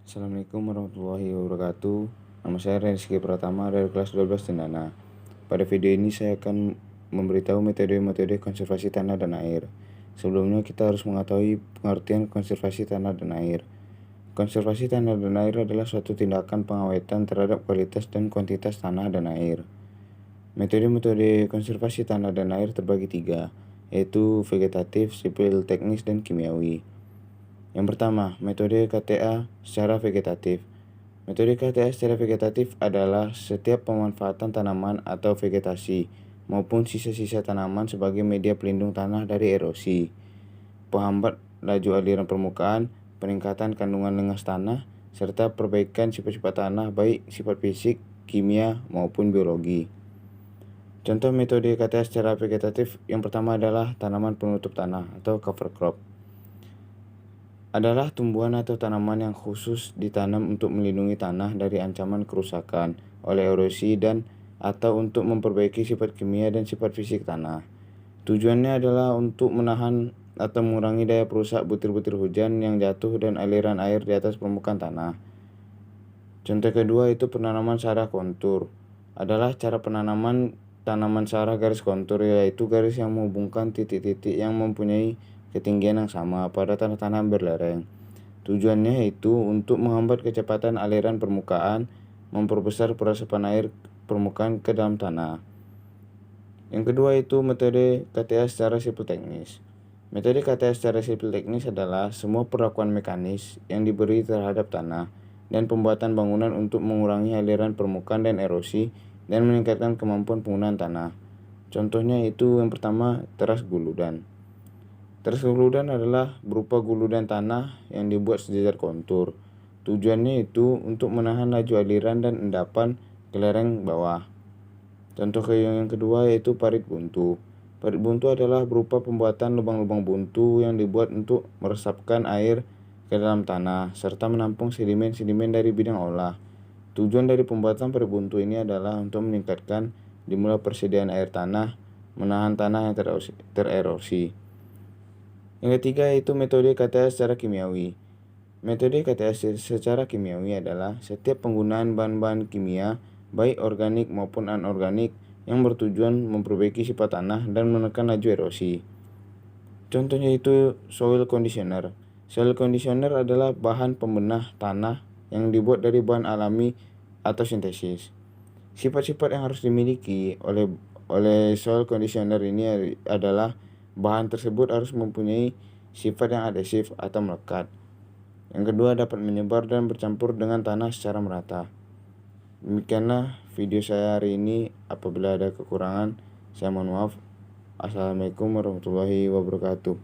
Assalamualaikum warahmatullahi wabarakatuh. Nama saya Rizky Pratama dari kelas 12 Cendana. Pada video ini saya akan memberitahu metode-metode konservasi tanah dan air. Sebelumnya kita harus mengetahui pengertian konservasi tanah dan air. Konservasi tanah dan air adalah suatu tindakan pengawetan terhadap kualitas dan kuantitas tanah dan air. Metode-metode konservasi tanah dan air terbagi tiga, yaitu vegetatif, sipil, teknis, dan kimiawi. Yang pertama, metode KTA secara vegetatif. Metode KTA secara vegetatif adalah setiap pemanfaatan tanaman atau vegetasi maupun sisa-sisa tanaman sebagai media pelindung tanah dari erosi, penghambat laju aliran permukaan, peningkatan kandungan lengas tanah, serta perbaikan sifat-sifat tanah baik sifat fisik, kimia, maupun biologi. Contoh metode KTA secara vegetatif yang pertama adalah tanaman penutup tanah atau cover crop. Adalah tumbuhan atau tanaman yang khusus ditanam untuk melindungi tanah dari ancaman kerusakan oleh erosi dan atau untuk memperbaiki sifat kimia dan sifat fisik tanah. Tujuannya adalah untuk menahan atau mengurangi daya perusak butir-butir hujan yang jatuh dan aliran air di atas permukaan tanah. Contoh kedua itu penanaman sarah kontur. Adalah cara penanaman tanaman sarah garis kontur, yaitu garis yang menghubungkan titik-titik yang mempunyai ketinggian yang sama pada tanah-tanah berlereng. Tujuannya yaitu untuk menghambat kecepatan aliran permukaan, memperbesar peresapan air permukaan ke dalam tanah. Yang kedua itu metode KTA secara sipil teknis. Metode KTA secara sipil teknis adalah semua perlakuan mekanis yang diberi terhadap tanah dan pembuatan bangunan untuk mengurangi aliran permukaan dan erosi dan meningkatkan kemampuan penggunaan tanah. Contohnya itu yang pertama, teras guludan. Teras guludan adalah berupa guludan tanah yang dibuat sejajar kontur. Tujuannya itu untuk menahan laju aliran dan endapan ke lereng bawah. Contoh yang kedua yaitu parit buntu. Parit buntu adalah berupa pembuatan lubang-lubang buntu yang dibuat untuk meresapkan air ke dalam tanah serta menampung sedimen-sedimen dari bidang olah. Tujuan dari pembuatan parit buntu ini adalah untuk meningkatkan dimulai persediaan air tanah, menahan tanah yang tererosi. Yang ketiga yaitu metode KTA secara kimiawi. Metode KTA secara kimiawi adalah setiap penggunaan bahan-bahan kimia, baik organik maupun anorganik, yang bertujuan memperbaiki sifat tanah dan menekan laju erosi. Contohnya itu soil conditioner. Soil conditioner adalah bahan pembenah tanah yang dibuat dari bahan alami atau sintesis. Sifat-sifat yang harus dimiliki oleh soil conditioner ini adalah bahan tersebut harus mempunyai sifat yang adhesif atau melekat. Yang kedua, dapat menyebar dan bercampur dengan tanah secara merata. Demikianlah video saya hari ini. Apabila ada kekurangan, saya mohon maaf. Assalamualaikum warahmatullahi wabarakatuh.